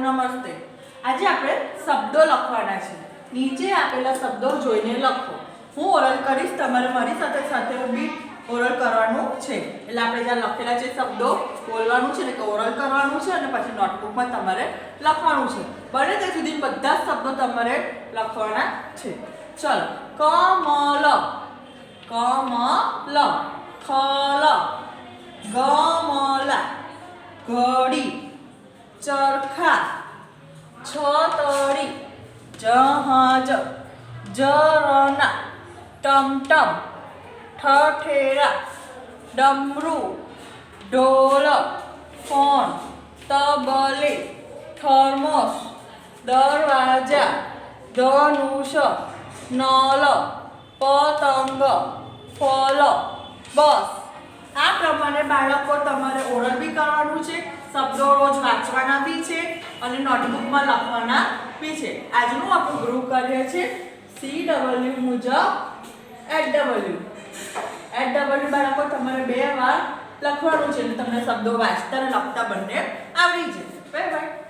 નમસ્તે। આજે આપણે શબ્દો લખવાના છે। નીચે આપેલા શબ્દો જોઈને લખો। હું ઓરલ કરીશ, તમારે મારી સાથે સાથે બી ઓરલ કરવાનું છે। એટલે આપણે જ્યાં લખેલા છે શબ્દો બોલવાનું છે, એટલે કે ઓરલ કરવાનું છે અને પછી નોટબુકમાં તમારે લખવાનું છે। બને ત્યાં સુધી બધા શબ્દો તમારે લખવાના છે। ચલો, કમલ, કમલ, ખલ, ગમલા, ઘડી, ચરખા, છતરી, જહાજ, ઝરણા, ટમટમ, ઠઠેરા, ડમરું, ઢોલ, ફોન, તબલે, થર્મોસ, દરવાજા, ધનુષ, નળ, પતંગ, ફળ, બસ। આ પ્રમાણે બાળકો તમારે ઓરલ બી કરવાનું છે, શબ્દો રોજ વાંચવાના બી છે અને નોટબુકમાં લખવાના બી છે। આજનું આપણું ગ્રુપ કરીએ છીએ CW મુજબ HW બાળકો તમારે 2 વાર લખવાનું છે એટલે તમને શબ્દો વાંચતા અને લખતા બંને આવડી જાય। Bye bye.